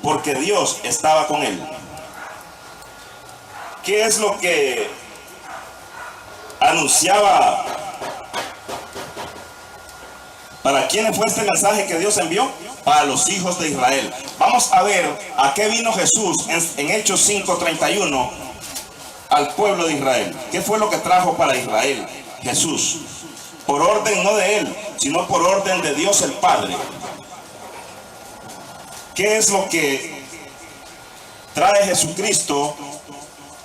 porque Dios estaba con él. ¿Qué es lo que anunciaba? ¿Para quiénes fue este mensaje que Dios envió? Para los hijos de Israel. Vamos a ver a qué vino Jesús en Hechos 5:31 al pueblo de Israel. ¿Qué fue lo que trajo para Israel Jesús? Por orden no de él, sino por orden de Dios el Padre. ¿Qué es lo que trae Jesucristo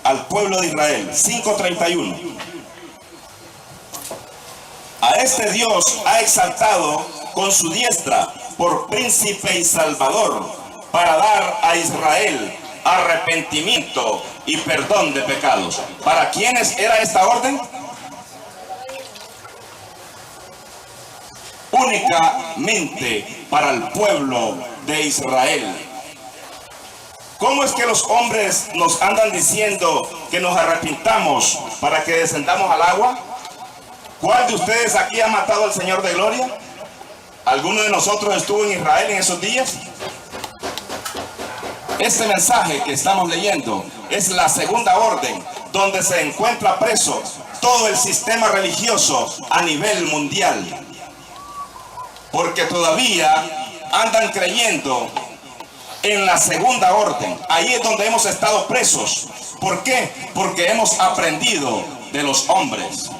al pueblo de Israel? 5:31. A este Dios ha exaltado con su diestra por príncipe y salvador, para dar a Israel arrepentimiento y perdón de pecados. ¿Para quiénes era esta orden? Únicamente para el pueblo de Israel. ¿Cómo es que los hombres nos andan diciendo que nos arrepintamos para que descendamos al agua? ¿Cuál de ustedes aquí ha matado al Señor de gloria? ¿Alguno de nosotros estuvo en Israel en esos días? Este mensaje que estamos leyendo es la segunda orden, donde se encuentra preso todo el sistema religioso a nivel mundial. Porque todavía andan creyendo en la segunda orden. Ahí es donde hemos estado presos. ¿Por qué? Porque hemos aprendido de los hombres.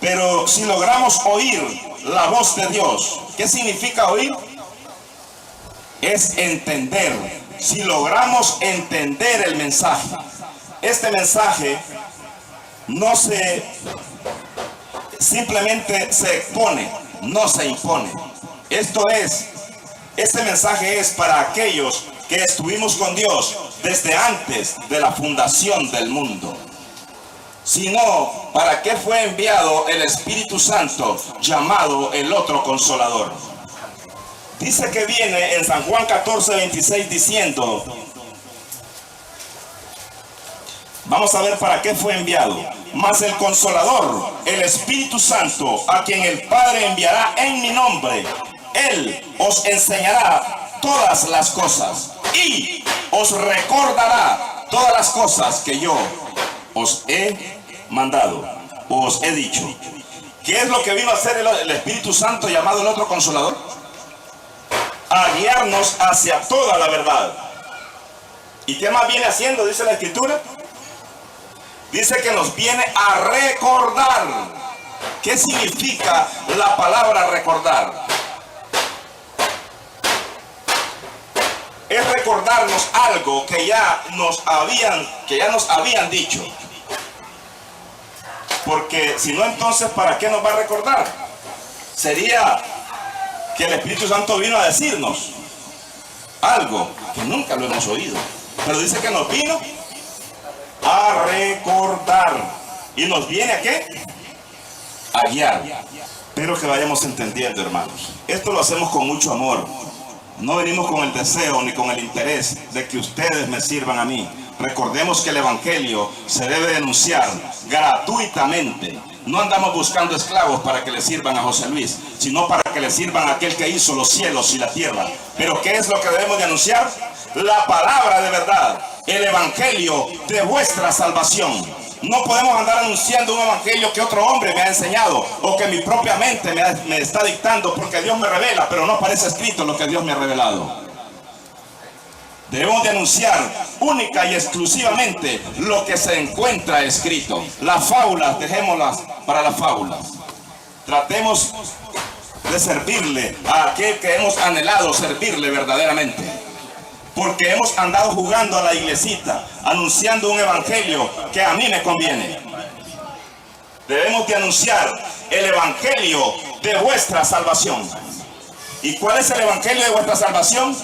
Pero si logramos oír la voz de Dios, ¿qué significa oír? Es entender. Si logramos entender el mensaje, este mensaje no simplemente se expone, no se impone. Este mensaje es para aquellos que estuvimos con Dios desde antes de la fundación del mundo. Sino, ¿para qué fue enviado el Espíritu Santo, llamado el otro Consolador? Dice que viene en San Juan 14:26 diciendo, vamos a ver para qué fue enviado. Mas el Consolador, el Espíritu Santo, a quien el Padre enviará en mi nombre, Él os enseñará todas las cosas y os recordará todas las cosas que yo os he mandado, os he dicho. ¿Qué es lo que vino a hacer el Espíritu Santo, llamado el otro Consolador? A guiarnos hacia toda la verdad. ¿Y qué más viene haciendo? Dice la Escritura. Dice que nos viene a recordar. ¿Qué significa la palabra recordar? Es recordarnos algo que ya nos habían dicho. Porque si no, entonces, ¿para qué nos va a recordar? Sería que el Espíritu Santo vino a decirnos algo que nunca lo hemos oído. Pero dice que nos vino a recordar. ¿Y nos viene a qué? A guiar. Espero que vayamos entendiendo, hermanos. Esto lo hacemos con mucho amor. No venimos con el deseo ni con el interés de que ustedes me sirvan a mí. Recordemos que el Evangelio se debe denunciar gratuitamente. No andamos buscando esclavos para que le sirvan a José Luis, sino para que le sirvan a aquel que hizo los cielos y la tierra. Pero ¿qué es lo que debemos de anunciar? La palabra de verdad, el Evangelio de vuestra salvación. No podemos andar anunciando un evangelio que otro hombre me ha enseñado o que mi propia mente me está dictando, porque Dios me revela, pero no aparece escrito lo que Dios me ha revelado. Debemos de anunciar única y exclusivamente lo que se encuentra escrito. Las fábulas, dejémoslas para las fábulas. Tratemos de servirle a aquel que hemos anhelado servirle verdaderamente. Porque hemos andado jugando a la iglesita, anunciando un evangelio que a mí me conviene. Debemos de anunciar el evangelio de vuestra salvación. ¿Y cuál es el evangelio de vuestra salvación?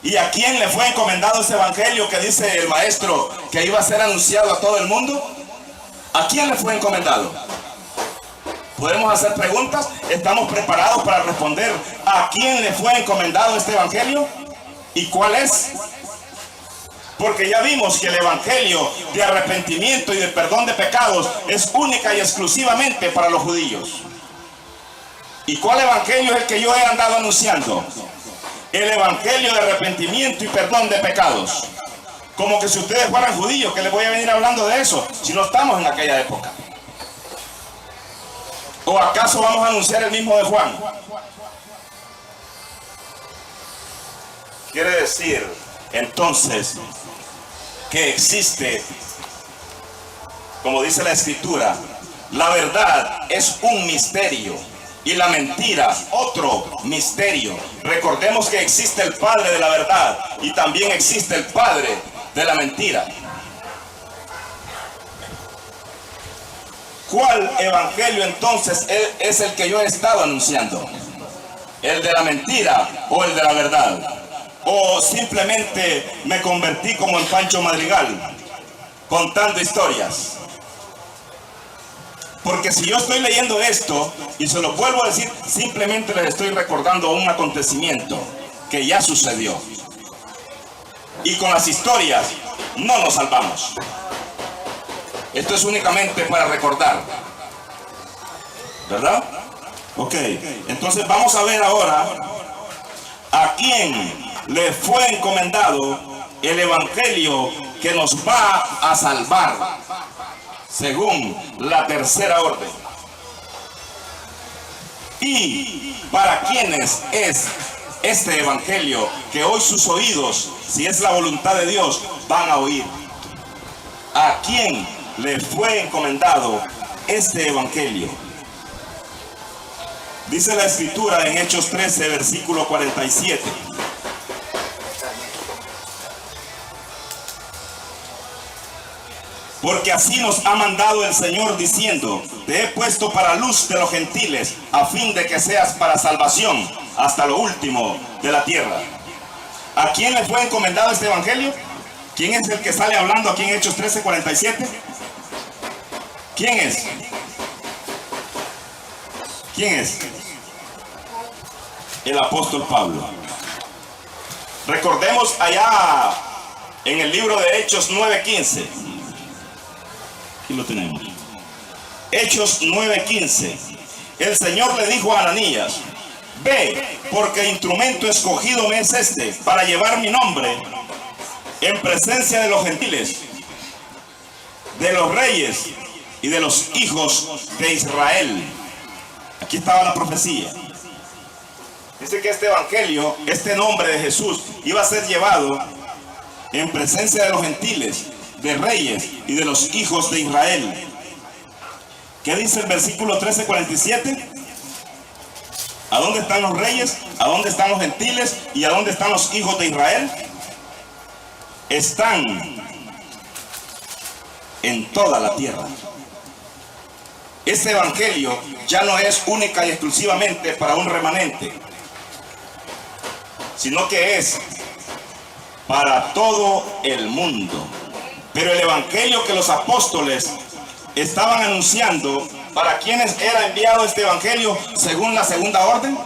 ¿Y a quién le fue encomendado ese evangelio que dice el maestro que iba a ser anunciado a todo el mundo? ¿A quién le fue encomendado? ¿Podemos hacer preguntas? ¿Estamos preparados para responder a quién le fue encomendado este evangelio? ¿Y cuál es? Porque ya vimos que el evangelio de arrepentimiento y de perdón de pecados es única y exclusivamente para los judíos. ¿Y cuál evangelio es el que yo he andado anunciando? El evangelio de arrepentimiento y perdón de pecados. Como que si ustedes fueran judíos, que les voy a venir hablando de eso, si no estamos en aquella época. ¿O acaso vamos a anunciar el mismo de Juan? Quiere decir, entonces, que existe, como dice la Escritura, la verdad es un misterio y la mentira otro misterio. Recordemos que existe el padre de la verdad y también existe el padre de la mentira. ¿Cuál evangelio entonces es el que yo he estado anunciando? ¿El de la mentira o el de la verdad? ¿O simplemente me convertí como en Pancho Madrigal, contando historias? Porque si yo estoy leyendo esto, y se lo vuelvo a decir, simplemente les estoy recordando un acontecimiento que ya sucedió. Y con las historias no nos salvamos. Esto es únicamente para recordar, ¿verdad? Ok, entonces vamos a ver ahora a quién le fue encomendado el evangelio que nos va a salvar, según la tercera orden. Y para quienes es este evangelio que hoy sus oídos, si es la voluntad de Dios, van a oír. ¿A quién le fue encomendado este evangelio? Dice la Escritura en Hechos 13, versículo 47. Porque así nos ha mandado el Señor diciendo: te he puesto para luz de los gentiles, a fin de que seas para salvación hasta lo último de la tierra. ¿A quién le fue encomendado este evangelio? ¿Quién es el que sale hablando aquí en Hechos 13, 47? ¿Quién es? ¿Quién es? El apóstol Pablo. Recordemos allá en el libro de Hechos 9:15. Aquí lo tenemos. Hechos 9:15. El Señor le dijo a Ananías: ve, porque instrumento escogido me es este, para llevar mi nombre en presencia de los gentiles, de los reyes y de los hijos de Israel. Aquí estaba la profecía. Dice que este evangelio, este nombre de Jesús, iba a ser llevado en presencia de los gentiles, de reyes y de los hijos de Israel. ¿Qué dice el versículo 13:47? ¿A dónde están los reyes? ¿A dónde están los gentiles? ¿Y a dónde están los hijos de Israel? Están en toda la tierra. Este evangelio ya no es única y exclusivamente para un remanente, sino que es para todo el mundo. Pero el evangelio que los apóstoles estaban anunciando, ¿para quiénes era enviado este evangelio según la segunda orden?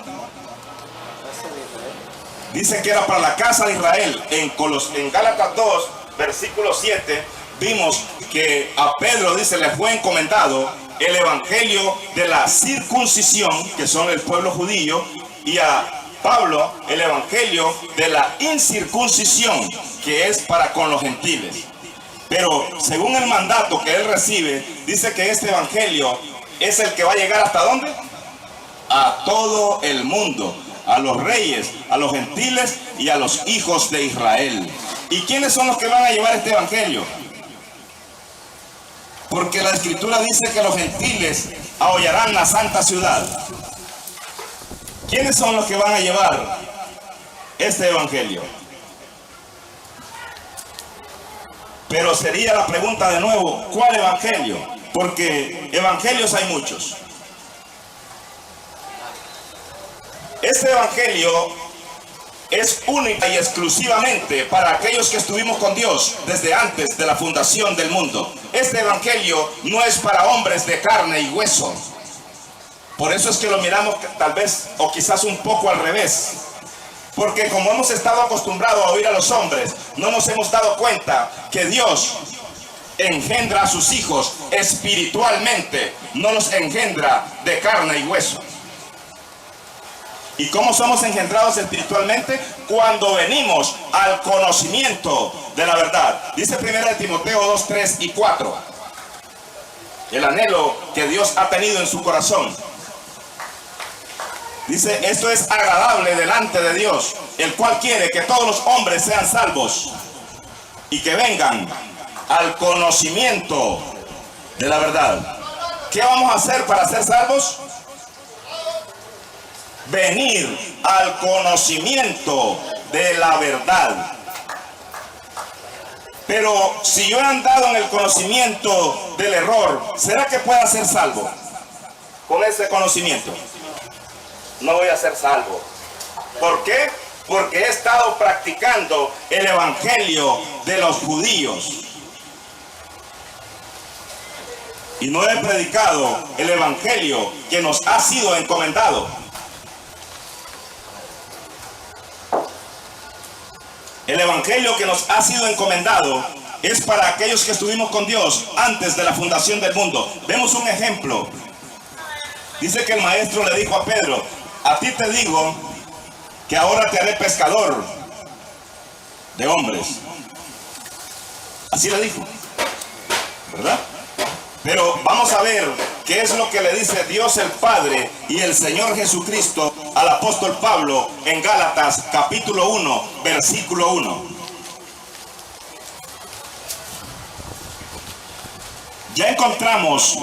Dice que era para la casa de Israel. En Gálatas 2, versículo 7, vimos que a Pedro, dice, le fue encomendado el evangelio de la circuncisión, que son el pueblo judío, y a Pablo el evangelio de la incircuncisión, que es para con los gentiles. Pero según el mandato que él recibe, dice que este evangelio es el que va a llegar ¿hasta dónde? A todo el mundo, a los reyes, a los gentiles y a los hijos de Israel. ¿Y quiénes son los que van a llevar este evangelio? Porque la Escritura dice que los gentiles ahollarán la santa ciudad. ¿Quiénes son los que van a llevar este evangelio? Pero sería la pregunta de nuevo, ¿cuál evangelio? Porque evangelios hay muchos. Este evangelio es única y exclusivamente para aquellos que estuvimos con Dios desde antes de la fundación del mundo. Este evangelio no es para hombres de carne y hueso. Por eso es que lo miramos tal vez o quizás un poco al revés. Porque como hemos estado acostumbrados a oír a los hombres, no nos hemos dado cuenta que Dios engendra a sus hijos espiritualmente, no los engendra de carne y hueso. ¿Y cómo somos engendrados espiritualmente? Cuando venimos al conocimiento de la verdad. Dice 1 Timoteo 2, 3 y 4. El anhelo que Dios ha tenido en su corazón. Dice, esto es agradable delante de Dios, el cual quiere que todos los hombres sean salvos y que vengan al conocimiento de la verdad. ¿Qué vamos a hacer para ser salvos? Venir al conocimiento de la verdad. Pero si yo he andado en el conocimiento del error, ¿será que pueda ser salvo? Con ese conocimiento no voy a ser salvo. ¿Por qué? Porque he estado practicando el evangelio de los judíos y no he predicado el evangelio que nos ha sido encomendado. El evangelio que nos ha sido encomendado es para aquellos que estuvimos con Dios antes de la fundación del mundo. Vemos un ejemplo. Dice que el maestro le dijo a Pedro, a ti te digo que ahora te haré pescador de hombres. Así le dijo, ¿verdad? Pero vamos a ver qué es lo que le dice Dios el Padre y el Señor Jesucristo al apóstol Pablo en Gálatas capítulo 1, versículo 1. Ya encontramos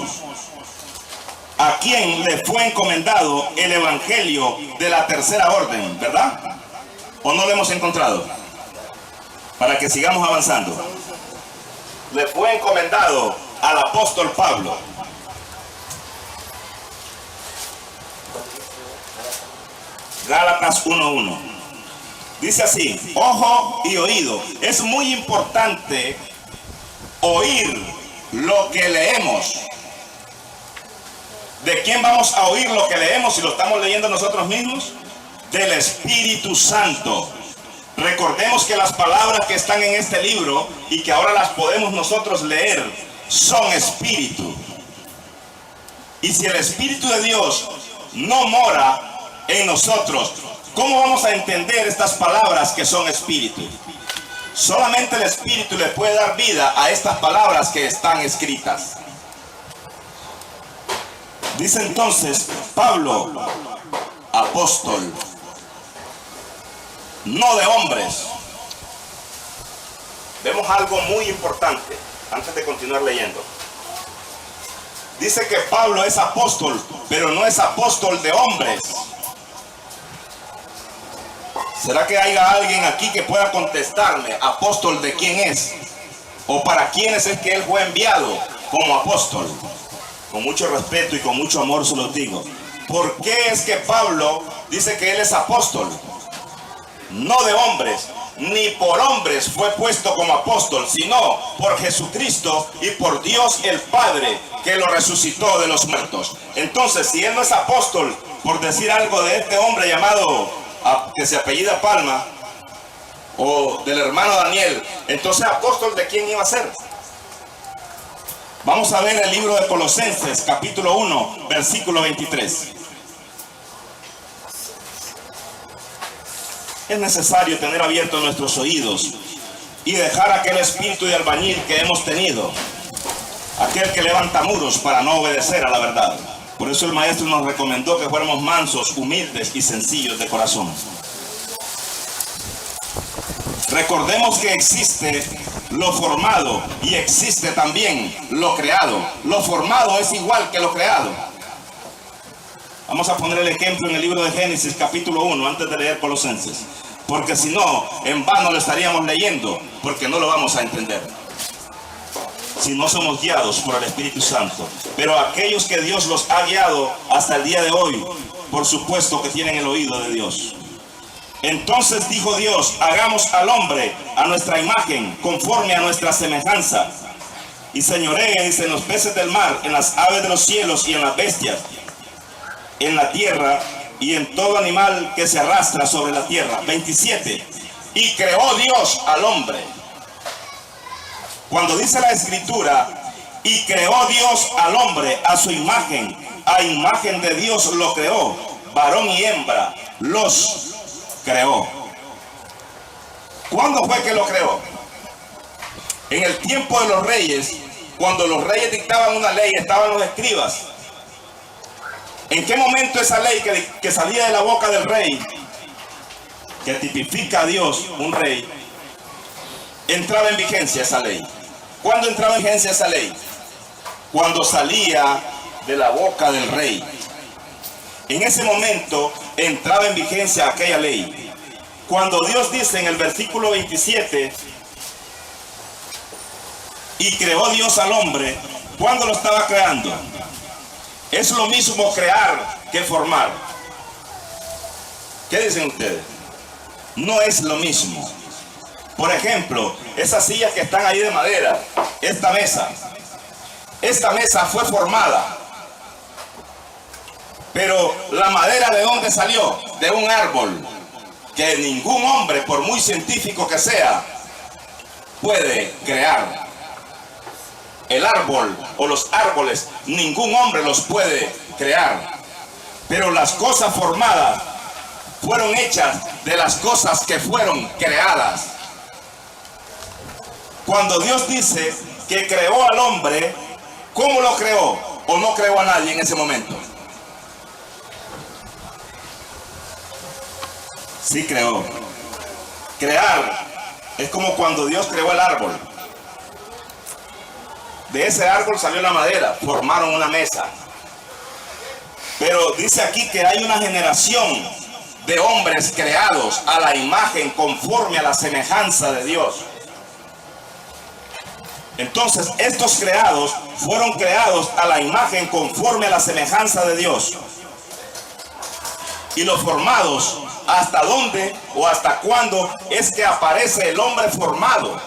a quien le fue encomendado el evangelio de la tercera orden, ¿verdad? ¿O no lo hemos encontrado? Para que sigamos avanzando. Le fue encomendado al apóstol Pablo. Gálatas 1:1. Dice así, ojo y oído. Es muy importante oír lo que leemos. ¿De quién vamos a oír lo que leemos si lo estamos leyendo nosotros mismos? Del Espíritu Santo. Recordemos que las palabras que están en este libro y que ahora las podemos nosotros leer son espíritu. Y si el Espíritu de Dios no mora en nosotros, ¿cómo vamos a entender estas palabras que son espíritu? Solamente el Espíritu le puede dar vida a estas palabras que están escritas. Dice entonces Pablo, apóstol, no de hombres. Vemos algo muy importante antes de continuar leyendo. Dice que Pablo es apóstol, pero no es apóstol de hombres. ¿Será que haya alguien aquí que pueda contestarme, apóstol de quién es? ¿O para quién es el que él fue enviado como apóstol? Con mucho respeto y con mucho amor se los digo. ¿Por qué es que Pablo dice que él es apóstol? No de hombres, ni por hombres fue puesto como apóstol, sino por Jesucristo y por Dios el Padre, que lo resucitó de los muertos. Entonces, si él no es apóstol, por decir algo de este hombre llamado, que se apellida Palma, o del hermano Daniel, entonces apóstol de quién iba a ser. Vamos a ver el libro de Colosenses, capítulo 1, versículo 23. Es necesario tener abiertos nuestros oídos y dejar aquel espíritu de albañil que hemos tenido, aquel que levanta muros para no obedecer a la verdad. Por eso el maestro nos recomendó que fuéramos mansos, humildes y sencillos de corazón. Recordemos que existe lo formado y existe también lo creado. Lo formado es igual que lo creado. Vamos a poner el ejemplo en el libro de Génesis capítulo 1 antes de leer Colosenses. Porque si no, en vano lo estaríamos leyendo, porque no lo vamos a entender si no somos guiados por el Espíritu Santo. Pero aquellos que Dios los ha guiado hasta el día de hoy, por supuesto que tienen el oído de Dios. Entonces dijo Dios, hagamos al hombre a nuestra imagen, conforme a nuestra semejanza, y señoreen en los peces del mar, en las aves de los cielos y en las bestias, en la tierra y en todo animal que se arrastra sobre la tierra. 27. Y creó Dios al hombre. Cuando dice la Escritura, y creó Dios al hombre a su imagen, a imagen de Dios lo creó, varón y hembra, los creó. ¿Cuándo fue que lo creó? En el tiempo de los reyes, cuando los reyes dictaban una ley, estaban los escribas. ¿En qué momento esa ley que salía de la boca del rey, que tipifica a Dios, un rey, entraba en vigencia esa ley? ¿Cuándo entraba en vigencia esa ley? Cuando salía de la boca del rey. En ese momento entraba en vigencia aquella ley. Cuando Dios dice en el versículo 27, y creó Dios al hombre, ¿cuándo lo estaba creando? Es lo mismo crear que formar. ¿Qué dicen ustedes? No es lo mismo. Por ejemplo, esas sillas que están ahí de madera, esta mesa fue formada. Pero la madera, ¿de dónde salió? De un árbol que ningún hombre, por muy científico que sea, puede crear. El árbol o los árboles, ningún hombre los puede crear. Pero las cosas formadas fueron hechas de las cosas que fueron creadas. Cuando Dios dice que creó al hombre, ¿cómo lo creó? ¿O no creó a nadie en ese momento? Sí creó. Crear es como cuando Dios creó el árbol. De ese árbol salió la madera, formaron una mesa. Pero dice aquí que hay una generación de hombres creados a la imagen, conforme a la semejanza de Dios. Entonces, estos creados fueron creados a la imagen, conforme a la semejanza de Dios. Y los formados, ¿hasta dónde o hasta cuándo es que aparece el hombre formado?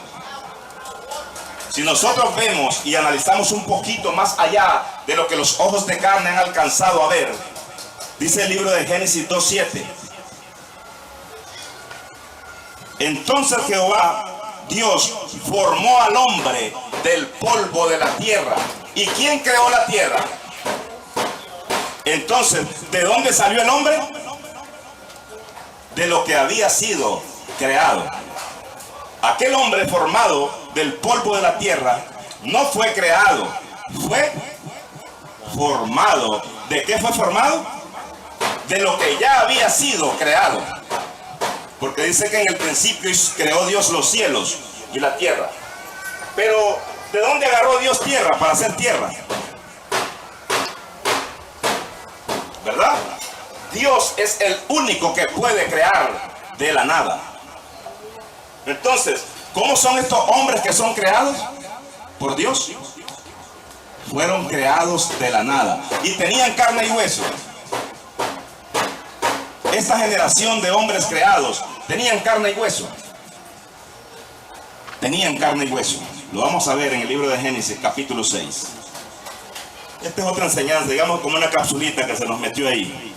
Si nosotros vemos y analizamos un poquito más allá de lo que los ojos de carne han alcanzado a ver, dice el libro de Génesis 2:7. Entonces Jehová Dios formó al hombre del polvo de la tierra. ¿Y quién creó la tierra? Entonces, ¿de dónde salió el hombre? De lo que había sido creado. Aquel hombre formado del polvo de la tierra no fue creado, fue formado. ¿De qué fue formado? De lo que ya había sido creado. Porque dice que en el principio creó Dios los cielos y la tierra. Pero, ¿de dónde agarró Dios tierra para hacer tierra? ¿Verdad? Dios es el único que puede crear de la nada. Entonces, ¿cómo son estos hombres que son creados? Por Dios. Fueron creados de la nada y tenían carne y hueso. Esta generación de hombres creados tenían carne y hueso. Tenían carne y hueso. Lo vamos a ver en el libro de Génesis, capítulo 6. Esta es otra enseñanza, digamos como una capsulita que se nos metió ahí.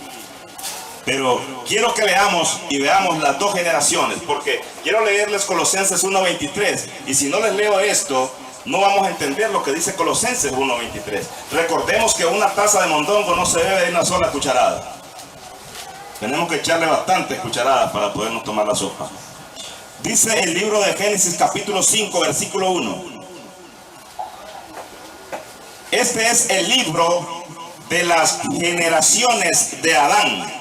Pero quiero que leamos y veamos las dos generaciones, porque quiero leerles Colosenses 1:23. Y si no les leo esto, no vamos a entender lo que dice Colosenses 1:23. Recordemos que una taza de mondongo no se bebe de una sola cucharada. Tenemos que echarle bastantes cucharadas para podernos tomar la sopa. Dice el libro de Génesis capítulo 5, versículo 1. Este es el libro de las generaciones de Adán.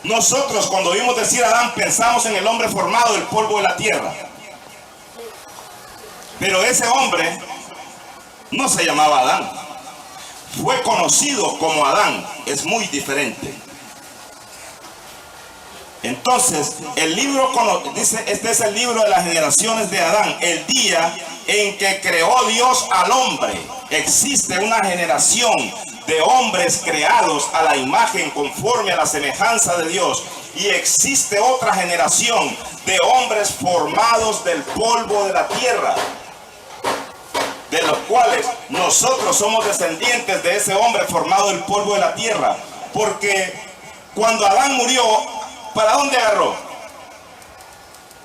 Nosotros cuando oímos decir Adán pensamos en el hombre formado del polvo de la tierra. Pero ese hombre no se llamaba Adán. Fue conocido como Adán. Es muy diferente. Entonces, el libro dice, este es el libro de las generaciones de Adán, el día en que creó Dios al hombre. Existe una generación de hombres creados a la imagen, conforme a la semejanza de Dios. Y existe otra generación de hombres formados del polvo de la tierra, de los cuales nosotros somos descendientes de ese hombre formado del polvo de la tierra. Porque cuando Adán murió, ¿para dónde agarró?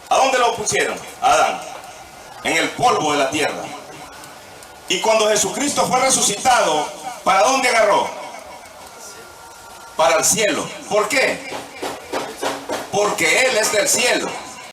¿A dónde lo pusieron? Adán. En el polvo de la tierra. Y cuando Jesucristo fue resucitado, ¿para dónde agarró? para el cielo. ¿Por qué? Porque Él es del cielo.